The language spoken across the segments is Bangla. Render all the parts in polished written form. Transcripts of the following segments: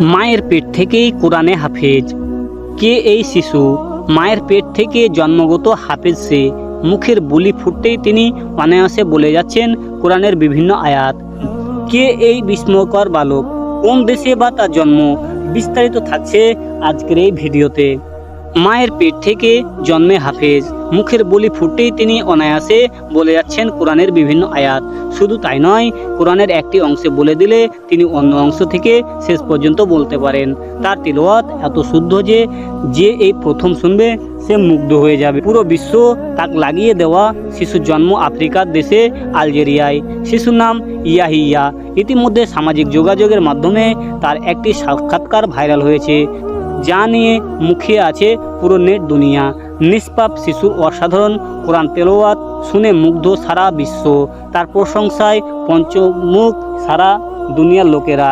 মায়ের পেট থেকেই কোরআনে হাফেজ। কে এই শিশু? মায়ের পেট থেকে জন্মগত হাফেজ সে। মুখের বুলি ফুটতেই তিনি অনায়াসে বলে যাচ্ছেন কোরআনের বিভিন্ন আয়াত। কে এই বিস্ময়কর বালক? কোন দেশে বা তার জন্ম? বিস্তারিত থাকছে আজকের এই ভিডিওতে। মায়ের পেট থেকে জন্মে হাফেজ, মুখের বুলি ফুটতেই তিনি অনায়াসে বলে যাচ্ছেন কোরআনের বিভিন্ন আয়াত। শুধু তাই নয়, কোরআনের একটি অংশে বলে দিলে তিনি অন্য অংশ থেকে শেষ পর্যন্ত বলতে পারেন। তার তিলাওয়াত এত শুদ্ধ যে যে এই প্রথম শুনবে সে মুগ্ধ হয়ে যাবে। পুরো বিশ্ব তাক লাগিয়ে দেওয়া শিশুর জন্ম আফ্রিকার দেশে আলজেরিয়ায়। শিশুর নাম ইয়াহিয়া। ইতিমধ্যে সামাজিক যোগাযোগের মাধ্যমে তার একটি সাক্ষাৎকার ভাইরাল হয়েছে, যা নিয়ে মুখিয়ে আছে পুরো নেট দুনিয়া। নিষ্পাপ শিশুর অসাধারণ কোরআন তেলাওয়াত শুনে মুগ্ধ সারা বিশ্ব। তার প্রশংসায় পঞ্চমুখ সারা দুনিয়ার লোকেরা।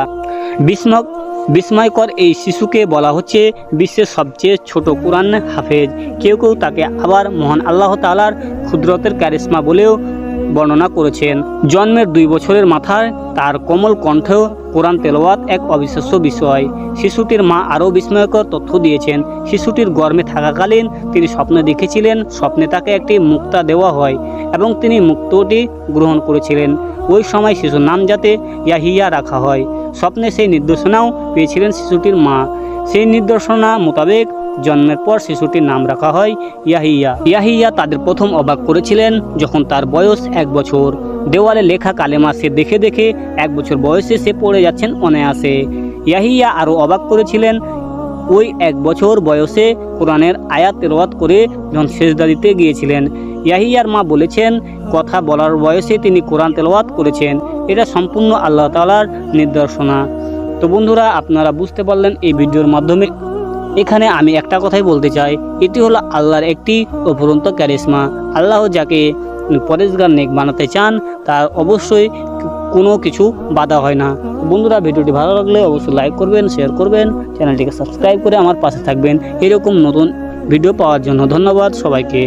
বিস্ময়কর এই শিশুকে বলা হচ্ছে বিশ্বের সবচেয়ে ছোট কোরআন হাফেজ। কেউ কেউ তাকে আবার মহান আল্লাহ তাআলার কুদরতের ক্যারিশমা বলেও বর্ণনা করেছেন। জন্মের 2 বছরের মাথায় তার কোমল কণ্ঠেও কোরআন তেলাওয়াত এক অবিশ্বাস্য বিষয়। শিশুটির মা আরও বিস্ময়কর তথ্য দিয়েছেন। শিশুটির গর্ভে থাকাকালীন তিনি স্বপ্নে দেখেছিলেন, স্বপ্নে তাকে একটি মুক্তা দেওয়া হয় এবং তিনি মুক্তটি গ্রহণ করেছিলেন। ওই সময় শিশুর নাম যাতে ইয়াহিয়া রাখা হয়, স্বপ্নে সেই নির্দেশনাও পেয়েছিলেন শিশুটির মা। সেই নির্দেশনা মোতাবেক জন্মের পর শিশুটির নাম রাখা হয় ইয়াহিয়া। ইয়াহিয়া তাদের প্রথম অবাক করেছিলেন যখন তার বয়স 1 বছর। দেওয়ালে লেখা কালেমা সে দেখে দেখে 1 বছর বয়সে সে পড়ে যাচ্ছেন অনায়াসে। ইয়াহিয়া আরও অবাক করেছিলেন ওই 1 বছর বয়সে কোরআনের আয়াত তেলাওয়াত করে যখন সেজদা দিতে গিয়েছিলেন। ইয়াহিয়ার মা বলেছেন কথা বলার বয়সে তিনি কোরআন তেলাওয়াত করেছেন। এটা সম্পূর্ণ আল্লাহ তাআলার নির্দেশনা। তো বন্ধুরা, আপনারা বুঝতে পারলেন এই ভিডিওর মাধ্যমে। এখানে আমি একটা কথাই বলতে চাই, এটি হলো আল্লাহর একটি অফুরন্ত ক্যারিশমা। আল্লাহ যাকে পরেশগার নেক বানাতে চান তার অবশ্যই কোনো কিছু বাধা হয় না। বন্ধুরা, ভিডিওটি ভালো লাগলে অবশ্যই লাইক করবেন, শেয়ার করবেন, চ্যানেলটিকে সাবস্ক্রাইব করে আমার পাশে থাকবেন এরকম নতুন ভিডিও পাওয়ার জন্য। ধন্যবাদ সবাইকে।